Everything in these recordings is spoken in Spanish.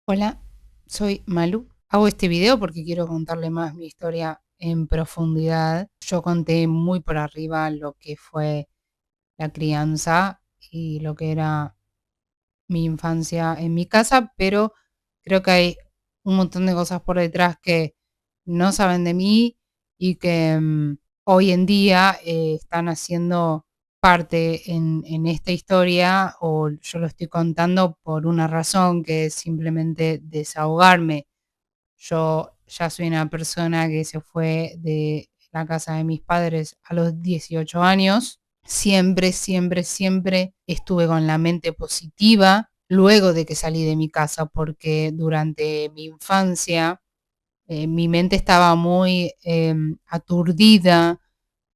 Hola, soy Malu. Hago este video porque quiero contarle más mi historia en profundidad. Yo conté muy por arriba lo que fue la crianza y lo que era mi infancia en mi casa, pero creo que hay un montón de cosas por detrás que no saben de mí y que hoy en día están haciendo parte en esta historia, o yo lo estoy contando por una razón que es simplemente desahogarme. Yo ya soy una persona que se fue de la casa de mis padres a los 18 años. Siempre, siempre, siempre estuve con la mente positiva luego de que salí de mi casa, porque durante mi infancia mi mente estaba muy aturdida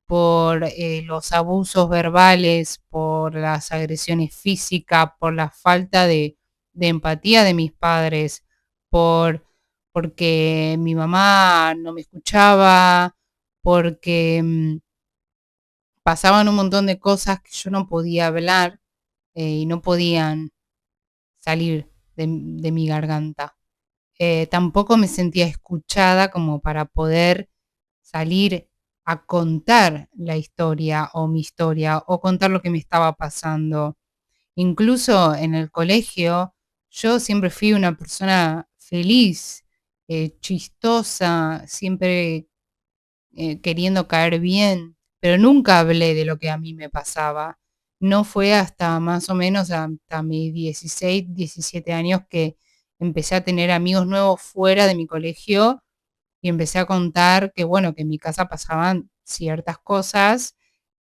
por los abusos verbales, por las agresiones físicas, por la falta de empatía de mis padres, por, porque mi mamá no me escuchaba, porque pasaban un montón de cosas que yo no podía hablar y no podían salir de mi garganta. Tampoco me sentía escuchada como para poder salir a contar la historia o mi historia o contar lo que me estaba pasando. Incluso en el colegio, yo siempre fui una persona feliz, chistosa, siempre queriendo caer bien, pero nunca hablé de lo que a mí me pasaba. No fue hasta más o menos hasta mis 16, 17 años que empecé a tener amigos nuevos fuera de mi colegio y empecé a contar que, bueno, que en mi casa pasaban ciertas cosas.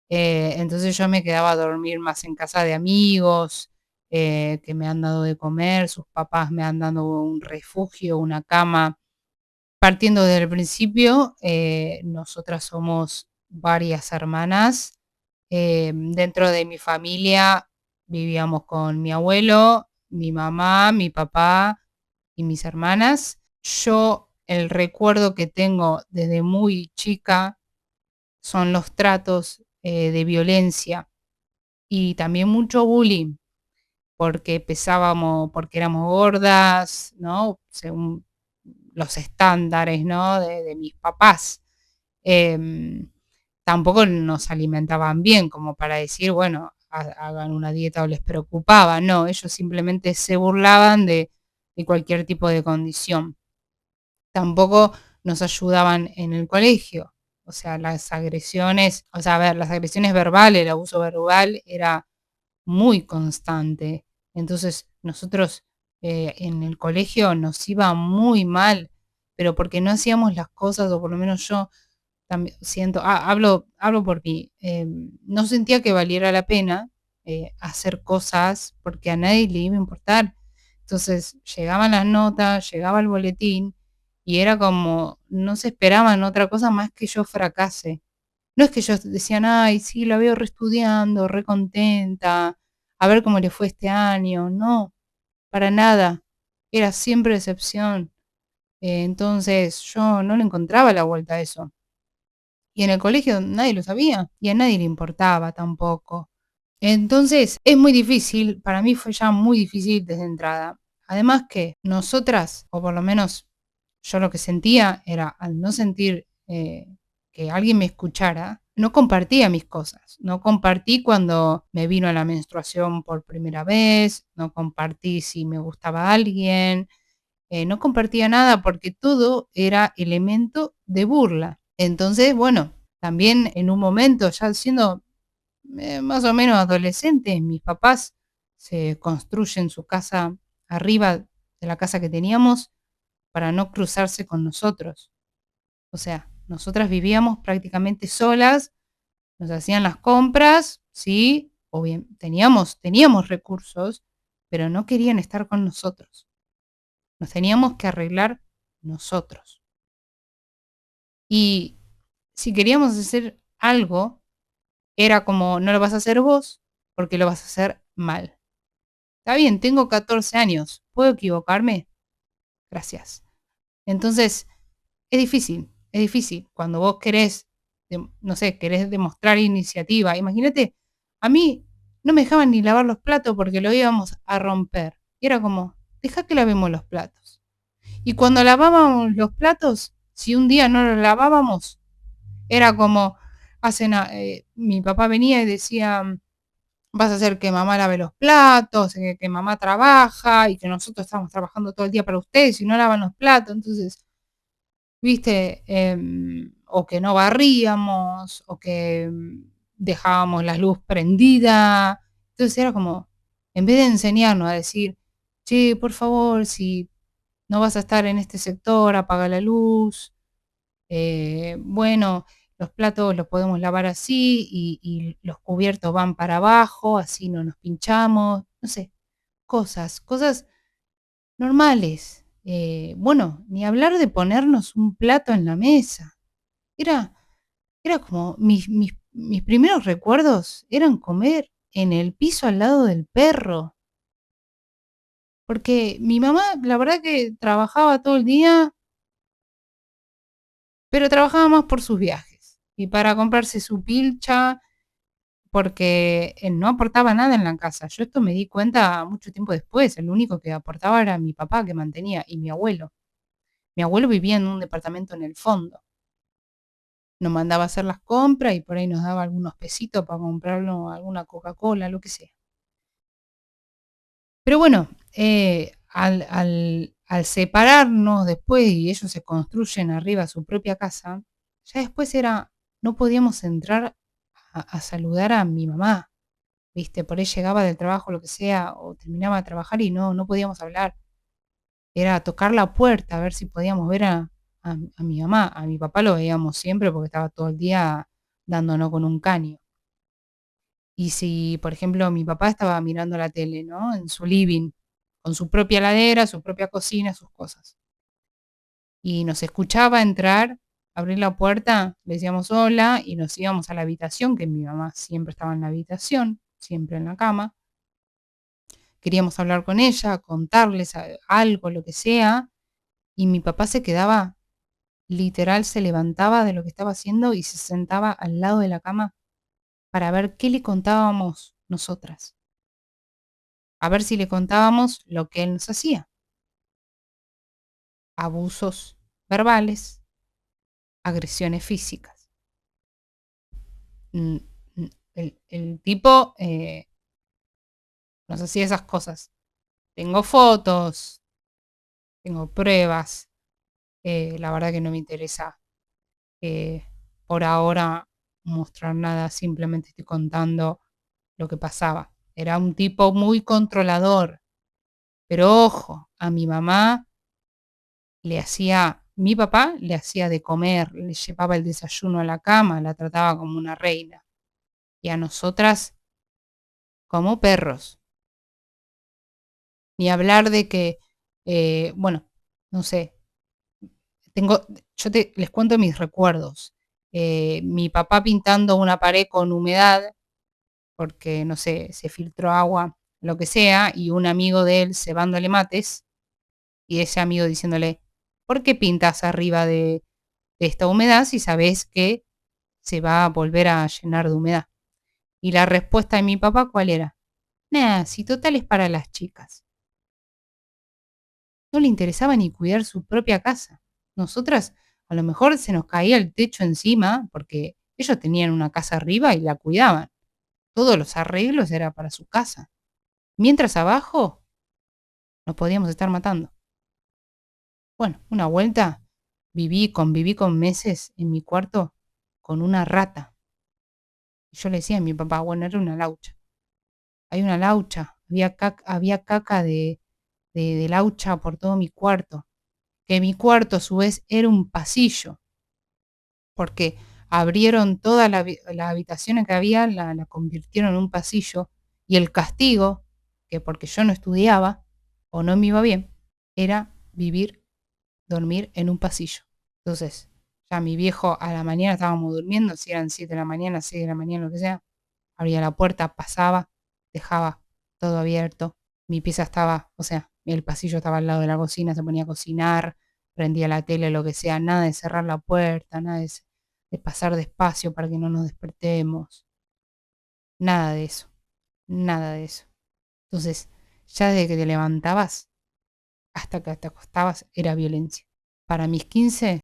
Entonces yo me quedaba a dormir más en casa de amigos que me han dado de comer, sus papás me han dado un refugio, una cama. Partiendo del principio, nosotras somos varias hermanas. Dentro de mi familia vivíamos con mi abuelo, mi mamá, mi papá y mis hermanas. Yo el recuerdo que tengo desde muy chica son los tratos de violencia y también mucho bullying, porque pesábamos, porque éramos gordas, ¿no? Según los estándares, ¿no? De mis papás. Em, Tampoco nos alimentaban bien, como para decir, bueno, hagan una dieta o les preocupaba. No, ellos simplemente se burlaban de cualquier tipo de condición. Tampoco nos ayudaban en el colegio. O sea, las agresiones, o sea, a ver, las agresiones verbales, el abuso verbal era muy constante. Entonces, nosotros en el colegio nos iba muy mal, pero porque no hacíamos las cosas, o por lo menos yo también siento, hablo por mí, no sentía que valiera la pena hacer cosas porque a nadie le iba a importar. Entonces, llegaban las notas, llegaba el boletín y era como, no se esperaban otra cosa más que yo fracase. No es que ellos decían, ay, sí, la veo reestudiando, recontenta, a ver cómo le fue este año. No, para nada. Era siempre decepción. Entonces yo no le encontraba la vuelta a eso. Y en el colegio nadie lo sabía y a nadie le importaba tampoco. Entonces es muy difícil, para mí fue ya muy difícil desde entrada. Además que nosotras, o por lo menos yo lo que sentía era, al no sentir que alguien me escuchara, no compartía mis cosas. No compartí cuando me vino la menstruación por primera vez, no compartí si me gustaba alguien, no compartía nada porque todo era elemento de burla. Entonces, bueno, también en un momento, ya siendo más o menos adolescentes, mis papás se construyen su casa arriba de la casa que teníamos para no cruzarse con nosotros. O sea, nosotras vivíamos prácticamente solas, nos hacían las compras, sí, o bien teníamos recursos, pero no querían estar con nosotros. Nos teníamos que arreglar nosotros. Y si queríamos hacer algo, era como, no lo vas a hacer vos porque lo vas a hacer mal. Está bien, tengo 14 años, ¿puedo equivocarme? Gracias. Entonces, es difícil cuando vos querés, no sé, querés demostrar iniciativa. Imagínate, a mí no me dejaban ni lavar los platos porque lo íbamos a romper. Y era como, deja que lavemos los platos. Y cuando lavábamos los platos, si un día no los lavábamos, era como, mi papá venía y decía, vas a hacer que mamá lave los platos, que mamá trabaja y que nosotros estamos trabajando todo el día para ustedes y no lavan los platos. Entonces, viste, o que no barríamos, o que dejábamos la luz prendida. Entonces era como, en vez de enseñarnos a decir, che, por favor, si no vas a estar en este sector, apaga la luz. Bueno, los platos los podemos lavar así y los cubiertos van para abajo, así no nos pinchamos. No sé, cosas normales. Bueno, ni hablar de ponernos un plato en la mesa. Era, era como mis primeros recuerdos eran comer en el piso al lado del perro. Porque mi mamá, la verdad que trabajaba todo el día, pero trabajaba más por sus viajes y para comprarse su pilcha, porque no aportaba nada en la casa. Yo esto me di cuenta mucho tiempo después. El único que aportaba era mi papá que mantenía y mi abuelo. Mi abuelo vivía en un departamento en el fondo. Nos mandaba a hacer las compras y por ahí nos daba algunos pesitos para comprarlo alguna Coca-Cola, lo que sea. Pero bueno, al separarnos después y ellos se construyen arriba su propia casa, ya después no podíamos entrar a saludar a mi mamá, ¿viste? Por ahí llegaba del trabajo, lo que sea, o terminaba de trabajar y no podíamos hablar. Era tocar la puerta a ver si podíamos ver a mi mamá. A mi papá lo veíamos siempre porque estaba todo el día dándonos con un caño. Y si, por ejemplo, mi papá estaba mirando la tele, ¿no? En su living, con su propia heladera, su propia cocina, sus cosas. Y nos escuchaba entrar, abrir la puerta, le decíamos hola y nos íbamos a la habitación, que mi mamá siempre estaba en la habitación, siempre en la cama. Queríamos hablar con ella, contarles algo, lo que sea, y mi papá se quedaba, literal, se levantaba de lo que estaba haciendo y se sentaba al lado de la cama para ver qué le contábamos nosotras, a ver si le contábamos lo que él nos hacía, abusos verbales, agresiones físicas. Mm, el tipo nos hacía esas cosas. Tengo fotos, tengo pruebas, la verdad que no me interesa eh, por ahora mostrar nada, simplemente estoy contando lo que pasaba. Era un tipo muy controlador, pero ojo, a mi mamá mi papá le hacía de comer, le llevaba el desayuno a la cama, la trataba como una reina, y a nosotras como perros. Ni hablar de que, bueno, no sé, tengo, les cuento mis recuerdos. Mi papá pintando una pared con humedad porque, no sé, se filtró agua, lo que sea, y un amigo de él cebándole mates, y ese amigo diciéndole, ¿por qué pintas arriba de esta humedad si sabes que se va a volver a llenar de humedad? Y la respuesta de mi papá, ¿cuál era? Nah, si total es para las chicas. No le interesaba ni cuidar su propia casa. Nosotras, a lo mejor se nos caía el techo encima, porque ellos tenían una casa arriba y la cuidaban. Todos los arreglos era para su casa. Mientras abajo nos podíamos estar matando. Bueno, una vuelta conviví con meses en mi cuarto con una rata. Y yo le decía a mi papá, bueno, era una laucha. Hay una laucha, había caca de laucha por todo mi cuarto. Que mi cuarto a su vez era un pasillo, porque abrieron todas las habitaciones que había, la convirtieron en un pasillo. Y el castigo, que porque yo no estudiaba o no me iba bien, era dormir en un pasillo. Entonces, ya mi viejo a la mañana estábamos durmiendo, si eran 7 de la mañana, 6 de la mañana, lo que sea, abría la puerta, pasaba, dejaba todo abierto. Mi pieza estaba, o sea, el pasillo estaba al lado de la cocina, se ponía a cocinar, prendía la tele, lo que sea, nada de cerrar la puerta, nada de pasar despacio para que no nos despertemos, nada de eso, nada de eso. Entonces, ya desde que te levantabas, hasta que te acostabas era violencia. Para mis 15,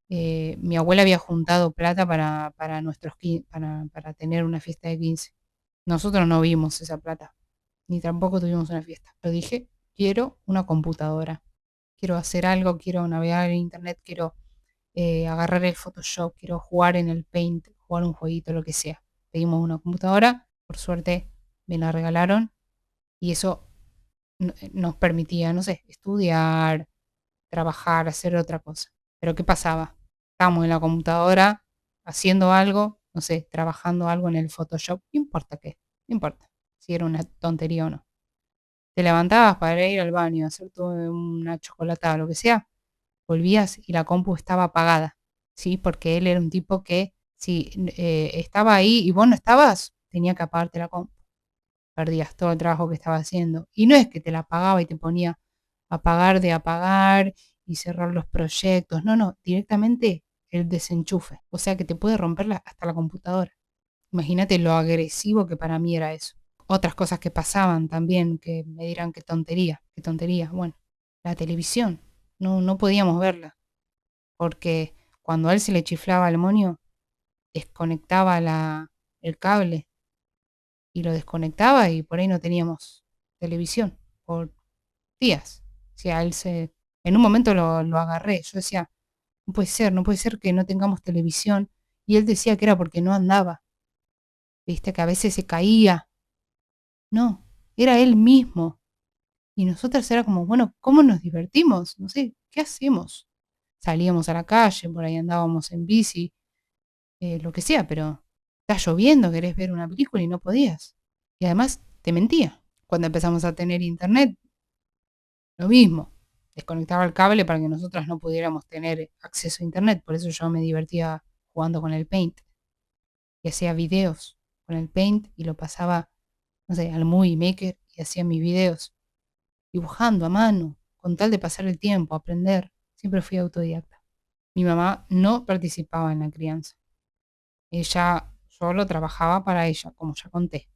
mi abuela había juntado plata para nuestros para tener una fiesta de 15. Nosotros no vimos esa plata, ni tampoco tuvimos una fiesta. Pero dije, quiero una computadora, quiero hacer algo, quiero navegar en internet, quiero agarrar el Photoshop, quiero jugar en el Paint, jugar un jueguito, lo que sea. Pedimos una computadora, por suerte me la regalaron y eso nos permitía, no sé, estudiar, trabajar, hacer otra cosa. Pero ¿qué pasaba? Estábamos en la computadora haciendo algo, no sé, trabajando algo en el Photoshop, no importa qué, no importa si era una tontería o no. Te levantabas para ir al baño, hacerte una chocolatada o lo que sea, volvías y la compu estaba apagada, ¿sí? Porque él era un tipo que si estaba ahí y vos no estabas, tenía que apagarte la compu. Perdías todo el trabajo que estaba haciendo. Y no es que te la apagaba y te ponía a apagar de apagar y cerrar los proyectos. No, no, directamente el desenchufe. O sea que te puede romper hasta la computadora. Imagínate lo agresivo que para mí era eso. Otras cosas que pasaban también, que me dirán qué tontería. Bueno, la televisión, no podíamos verla, porque cuando a él se le chiflaba el moño, desconectaba el cable y lo desconectaba y por ahí no teníamos televisión por días. O sea, en un momento lo agarré, yo decía, no puede ser que no tengamos televisión. Y él decía que era porque no andaba, viste, que a veces se caía. No, era él mismo. Y nosotras era como, bueno, ¿cómo nos divertimos? No sé, ¿qué hacemos? Salíamos a la calle, por ahí andábamos en bici, lo que sea, pero está lloviendo, querés ver una película y no podías. Y además te mentía. Cuando empezamos a tener internet, lo mismo. Desconectaba el cable para que nosotras no pudiéramos tener acceso a internet. Por eso yo me divertía jugando con el Paint. Y hacía videos con el Paint y lo pasaba, no sé, al Movie Maker y hacía mis videos dibujando a mano, con tal de pasar el tiempo, aprender. Siempre fui autodidacta. Mi mamá no participaba en la crianza. Ella solo trabajaba para ella, como ya conté.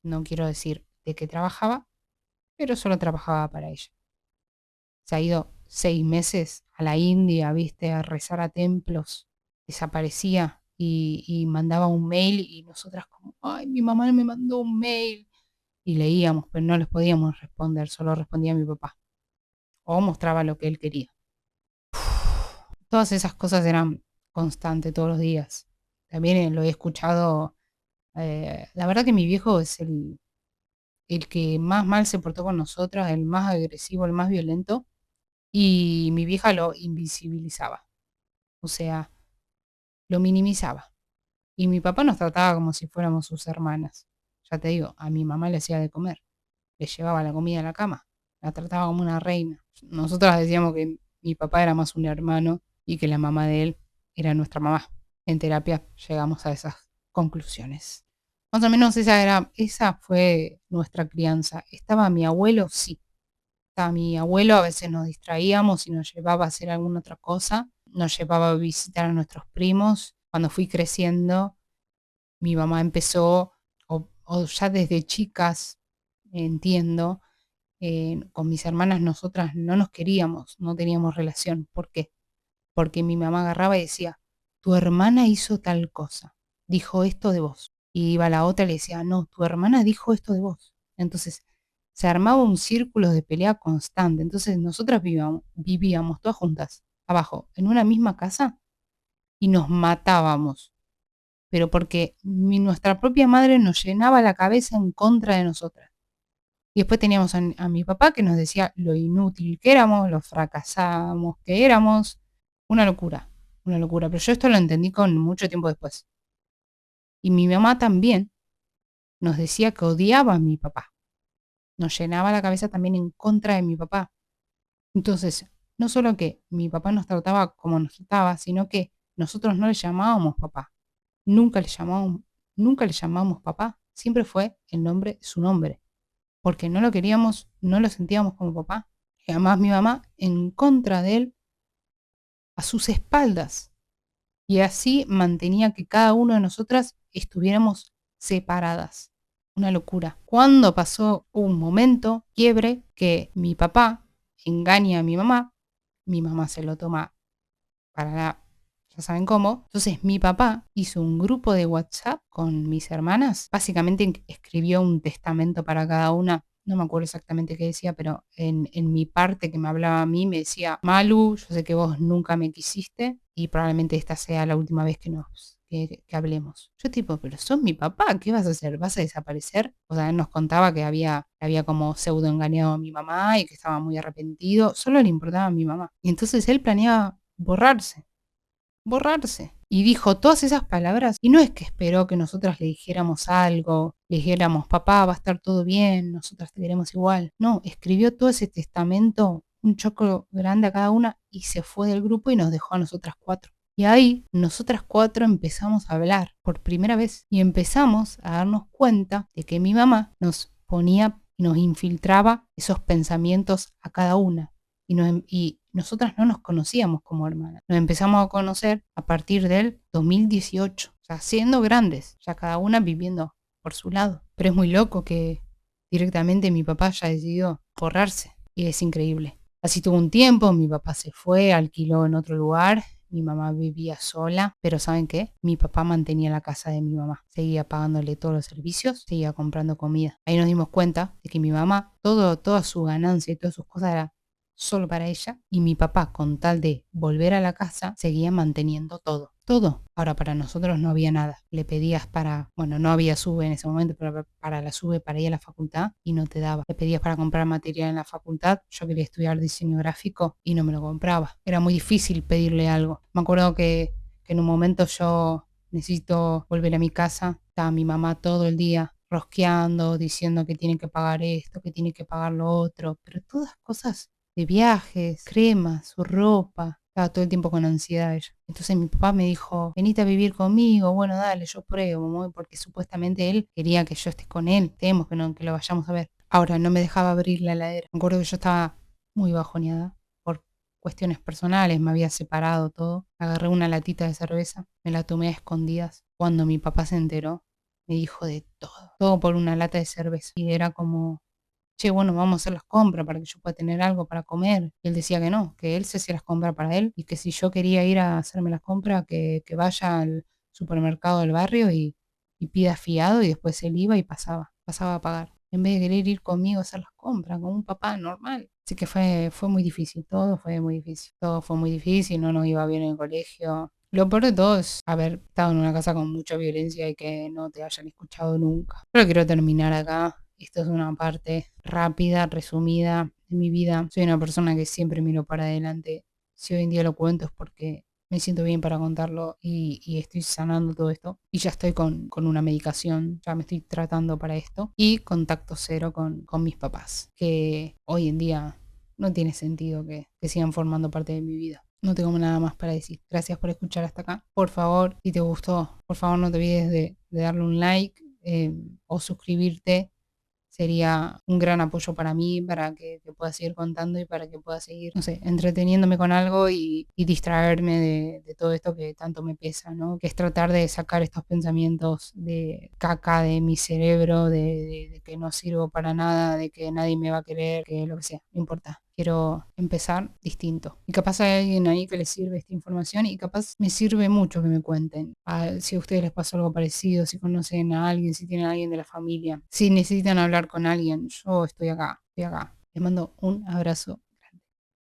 No quiero decir de qué trabajaba, pero solo trabajaba para ella. Se ha ido 6 meses a la India, viste, a rezar a templos. Desaparecía y mandaba un mail y nosotras como, ay, mi mamá me mandó un mail. Y leíamos, pero no les podíamos responder, solo respondía mi papá. O mostraba lo que él quería. Todas esas cosas eran constantes todos los días. También lo he escuchado. La verdad que mi viejo es el que más mal se portó con nosotras, el más agresivo, el más violento. Y mi vieja lo invisibilizaba. O sea, lo minimizaba. Y mi papá nos trataba como si fuéramos sus hermanas. Ya te digo, a mi mamá le hacía de comer. Le llevaba la comida a la cama. La trataba como una reina. Nosotras decíamos que mi papá era más un hermano y que la mamá de él era nuestra mamá. En terapia llegamos a esas conclusiones. Más o menos esa fue nuestra crianza. ¿Estaba mi abuelo? Sí. Estaba mi abuelo, a veces nos distraíamos y nos llevaba a hacer alguna otra cosa. Nos llevaba a visitar a nuestros primos. Cuando fui creciendo, mi mamá empezó, o ya desde chicas, entiendo, con mis hermanas nosotras no nos queríamos, no teníamos relación. ¿Por qué? Porque mi mamá agarraba y decía, tu hermana hizo tal cosa, dijo esto de vos. Y iba la otra y le decía, no, tu hermana dijo esto de vos. Entonces se armaba un círculo de pelea constante. Entonces nosotras vivíamos todas juntas, abajo, en una misma casa, y nos matábamos. Pero porque nuestra propia madre nos llenaba la cabeza en contra de nosotras. Y después teníamos a mi papá que nos decía lo inútil que éramos, lo fracasamos que éramos. Una locura, una locura. Pero yo esto lo entendí con mucho tiempo después. Y mi mamá también nos decía que odiaba a mi papá. Nos llenaba la cabeza también en contra de mi papá. Entonces, no solo que mi papá nos trataba como nos trataba, sino que nosotros no le llamábamos papá. Nunca le llamábamos, nunca le llamábamos papá. Siempre fue el nombre, su nombre. Porque no lo queríamos, no lo sentíamos como papá. Y además mi mamá en contra de él a sus espaldas. Y así mantenía que cada uno de nosotras estuviéramos separadas. Una locura. Cuando pasó un momento, quiebre, que mi papá engaña a mi mamá se lo toma para ya saben cómo. Entonces mi papá hizo un grupo de WhatsApp con mis hermanas. Básicamente escribió un testamento para cada una. No me acuerdo exactamente qué decía, pero en mi parte que me hablaba a mí me decía, Malu, yo sé que vos nunca me quisiste y probablemente esta sea la última vez que hablemos. Yo tipo, pero sos mi papá, ¿qué vas a hacer? ¿Vas a desaparecer? O sea, él nos contaba que había como pseudo engañado a mi mamá y que estaba muy arrepentido. Solo le importaba a mi mamá. Y entonces él planeaba borrarse. Y dijo todas esas palabras y no es que esperó que nosotras le dijéramos algo, le dijéramos, papá, va a estar todo bien, nosotras te queremos igual. No, escribió todo ese testamento, un choclo grande a cada una y se fue del grupo y nos dejó a nosotras cuatro. Y ahí nosotras cuatro empezamos a hablar por primera vez y empezamos a darnos cuenta de que mi mamá nos ponía y nos infiltraba esos pensamientos a cada una y nosotras no nos conocíamos como hermanas. Nos empezamos a conocer a partir del 2018, o sea, siendo grandes, ya cada una viviendo por su lado. Pero es muy loco que directamente mi papá haya decidido borrarse y es increíble. Así tuvo un tiempo, mi papá se fue, alquiló en otro lugar, mi mamá vivía sola, pero ¿saben qué? Mi papá mantenía la casa de mi mamá, seguía pagándole todos los servicios, seguía comprando comida. Ahí nos dimos cuenta de que mi mamá, toda su ganancia y todas sus cosas era solo para ella, y mi papá, con tal de volver a la casa, seguía manteniendo todo. Todo. Ahora, para nosotros no había nada. Le pedías bueno, no había SUBE en ese momento, pero para la SUBE para ir a la facultad y no te daba. Le pedías para comprar material en la facultad. Yo quería estudiar diseño gráfico y no me lo compraba. Era muy difícil pedirle algo. Me acuerdo que en un momento yo necesito volver a mi casa. Estaba mi mamá todo el día rosqueando, diciendo que tiene que pagar esto, que tiene que pagar lo otro, pero todas cosas de viajes, cremas, su ropa. Estaba todo el tiempo con ansiedad ella. Entonces mi papá me dijo, venite a vivir conmigo. Bueno, dale, yo pruebo, amor, porque supuestamente él quería que yo esté con él, estemos, que, no, que lo vayamos a ver. Ahora, no me dejaba abrir la heladera. Me acuerdo que yo estaba muy bajoneada por cuestiones personales, me había separado todo. Agarré una latita de cerveza, me la tomé a escondidas. Cuando mi papá se enteró, me dijo de todo por una lata de cerveza. Y era como, che, bueno, vamos a hacer las compras para que yo pueda tener algo para comer. Y él decía que no, que él se hacía las compras para él y que si yo quería ir a hacerme las compras, que vaya al supermercado del barrio y pida fiado y después él iba y pasaba a pagar. En vez de querer ir conmigo a hacer las compras, como un papá normal. Así que fue muy difícil, todo fue muy difícil. Todo fue muy difícil, no nos iba bien en el colegio. Lo peor de todo es haber estado en una casa con mucha violencia y que no te hayan escuchado nunca. Pero quiero terminar acá. Esto es una parte rápida, resumida de mi vida. Soy una persona que siempre miro para adelante. Si hoy en día lo cuento es porque me siento bien para contarlo y estoy sanando todo esto. Y ya estoy con una medicación, ya me estoy tratando para esto. Y contacto cero con mis papás, que hoy en día no tiene sentido que sigan formando parte de mi vida. No tengo nada más para decir. Gracias por escuchar hasta acá. Por favor, si te gustó, por favor no te olvides de darle un like o suscribirte. Sería un gran apoyo para mí, para que pueda seguir contando y para que pueda seguir, no sé, entreteniéndome con algo y distraerme de todo esto que tanto me pesa, ¿no? Que es tratar de sacar estos pensamientos de caca de mi cerebro, de que no sirvo para nada, de que nadie me va a querer, que lo que sea, no importa. Quiero empezar distinto. Y capaz hay alguien ahí que le sirve esta información y capaz me sirve mucho que me cuenten. Si a ustedes les pasó algo parecido, si conocen a alguien, si tienen a alguien de la familia, si necesitan hablar con alguien, yo estoy acá, estoy acá. Les mando un abrazo